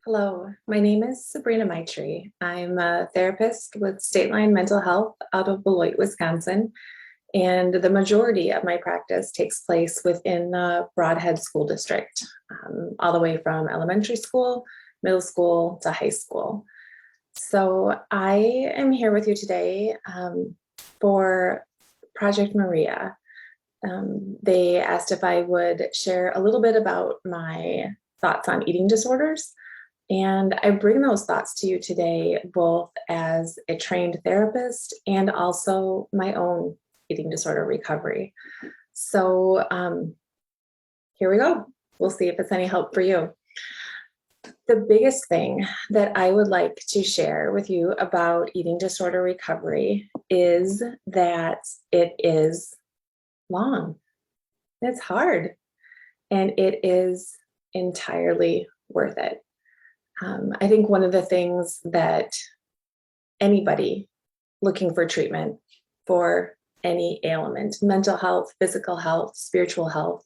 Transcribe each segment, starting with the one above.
Hello, my name is Sabrina Meichtry. I'm a therapist with Stateline Mental Health out of Beloit, Wisconsin, and the majority of my practice takes place within the Brodhead School District, all the way from elementary school, middle school to high school. So I am here with you today for Project Maria. They asked if I would share a little bit about my thoughts on eating disorders. And I bring those thoughts to you today, both as a trained therapist and also my own eating disorder recovery. So here we go. We'll see if it's any help for you. The biggest thing that I would like to share with you about eating disorder recovery is that it is long. It's hard, and it is entirely worth it. I think one of the things that anybody looking for treatment for any ailment, mental health, physical health, spiritual health,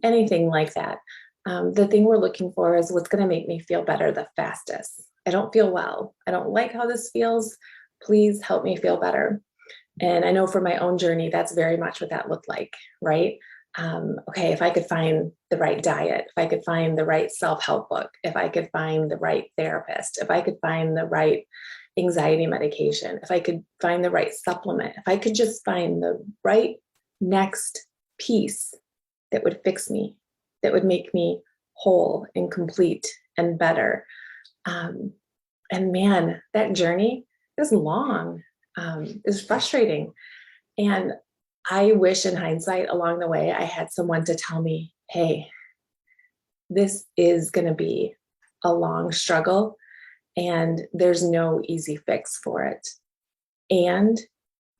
anything like that, the thing we're looking for is what's going to make me feel better the fastest. I don't feel well. I don't like how this feels. Please help me feel better. And I know for my own journey, that's very much what that looked like, right? Okay, if I could find the right diet, if I could find the right self-help book, if I could find the right therapist, if I could find the right anxiety medication, if I could find the right supplement, if I could just find the right next piece that would fix me, that would make me whole and complete and better. And man, that journey is long, is frustrating. And I wish in hindsight along the way, I had someone to tell me, hey, this is going to be a long struggle and there's no easy fix for it. And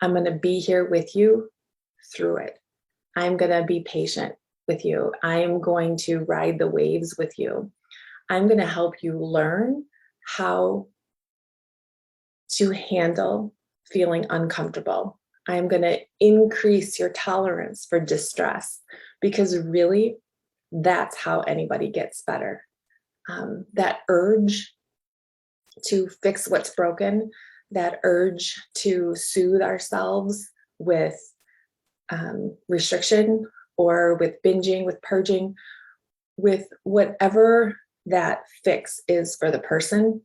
I'm going to be here with you through it. I'm going to be patient with you. I'm going to ride the waves with you. I'm going to help you learn how to handle feeling uncomfortable. I'm going to increase your tolerance for distress, because really that's how anybody gets better. That urge to fix what's broken, that urge to soothe ourselves with restriction or with binging, with purging, with whatever that fix is for the person.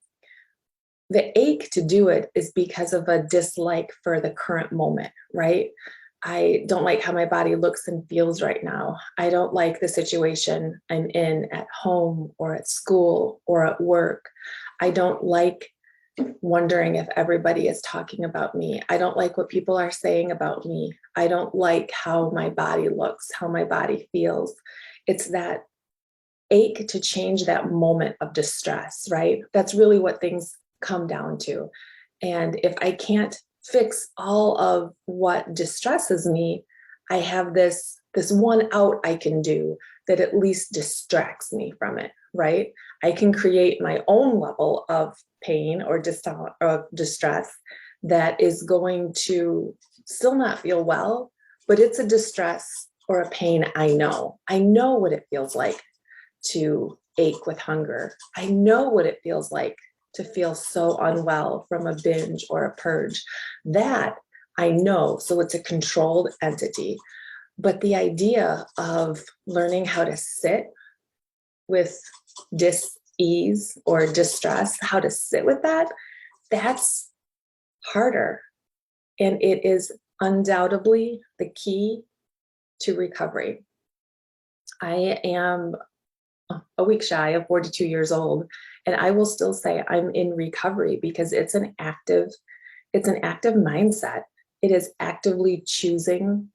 The ache to do it is because of a dislike for the current moment, right? I don't like how my body looks and feels right now. I don't like the situation I'm in at home or at school or at work. I don't like wondering if everybody is talking about me. I don't like what people are saying about me. I don't like how my body looks, how my body feels. It's that ache to change that moment of distress, right? That's really what things come down to. And if I can't fix all of what distresses me, I have this one out I can do that at least distracts me from it, right? I can create my own level of pain or distress that is going to still not feel well, but it's a distress or a pain I know. I know what it feels like to ache with hunger. I know what it feels like to feel so unwell from a binge or a purge. That I know, so it's a controlled entity. But the idea of learning how to sit with dis-ease or distress, how to sit with that, that's harder. And it is undoubtedly the key to recovery. I am a week shy of 42 years old, and I will still say I'm in recovery because it's an active mindset. It is actively choosing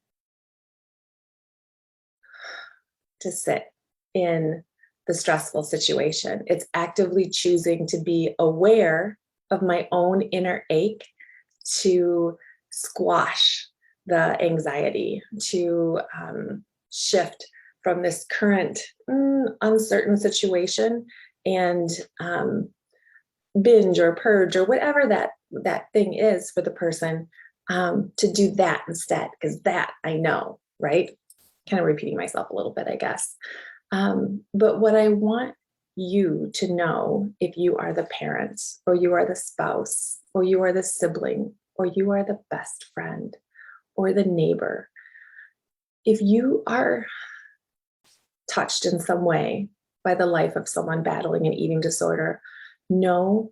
to sit in the stressful situation. It's actively choosing to be aware of my own inner ache, to squash the anxiety, to shift from this current uncertain situation and binge or purge or whatever that thing is for the person, to do that instead, because that I know, right? Kind of repeating myself a little bit, I guess. But what I want you to know if you are the parent, or you are the spouse, or you are the sibling, or you are the best friend, or the neighbor. If you are touched in some way by the life of someone battling an eating disorder, know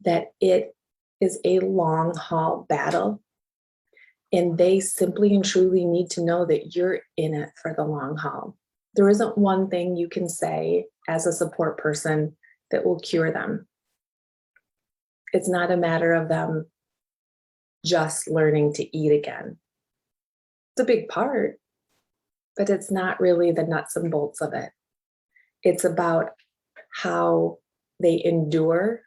that it is a long haul battle. And they simply and truly need to know that you're in it for the long haul. There isn't one thing you can say as a support person that will cure them. It's not a matter of them just learning to eat again. It's a big part, but it's not really the nuts and bolts of it. It's about how they endure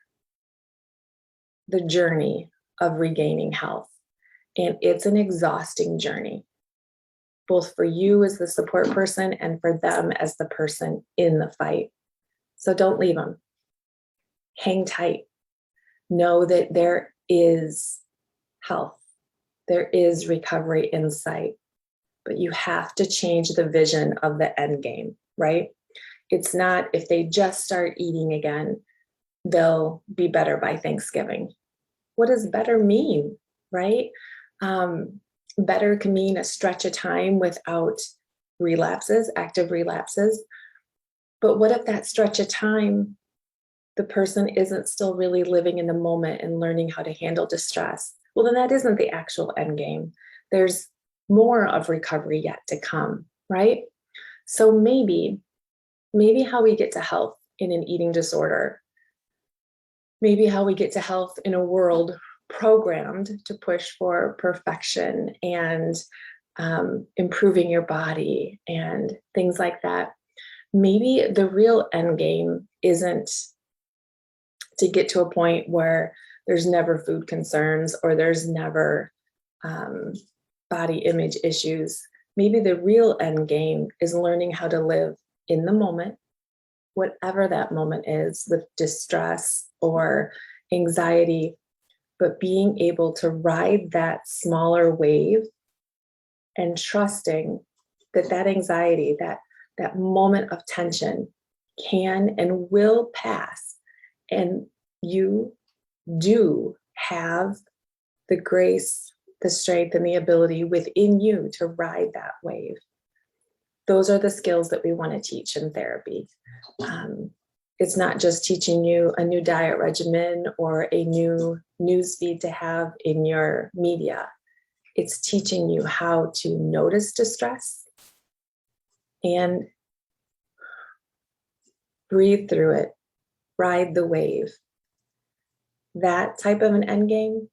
the journey of regaining health. And it's an exhausting journey, both for you as the support person and for them as the person in the fight. So don't leave them. Hang tight. Know that there is health. There is recovery in sight. But you have to change the vision of the end game, right? It's not if they just start eating again, they'll be better by Thanksgiving. What does better mean, right? Better can mean a stretch of time without relapses, active relapses. But what if that stretch of time, the person isn't still really living in the moment and learning how to handle distress? Well, then that isn't the actual end game. There's more of recovery yet to come, right? So maybe how we get to health in an eating disorder, maybe how we get to health in a world programmed to push for perfection and improving your body and things like that. Maybe the real end game isn't to get to a point where there's never food concerns or there's never body image issues. Maybe the real end game is learning how to live in the moment, whatever that moment is, with distress or anxiety, but being able to ride that smaller wave and trusting that that anxiety, that moment of tension can and will pass. And you do have the grace, the strength, and the ability within you to ride that wave. Those are the skills that we want to teach in therapy. It's not just teaching you a new diet regimen or a new news feed to have in your media. It's teaching you how to notice distress and breathe through it, ride the wave. That type of an end game,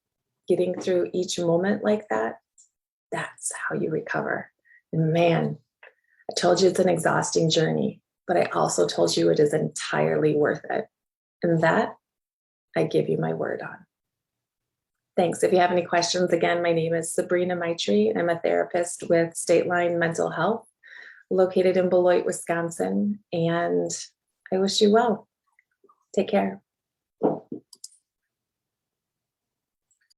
getting through each moment like that, that's how you recover. And man, I told you it's an exhausting journey, but I also told you it is entirely worth it. And that I give you my word on. Thanks. If you have any questions, again, my name is Sabrina Meichtry, and I'm a therapist with Stateline Mental Health, located in Beloit, Wisconsin. And I wish you well. Take care.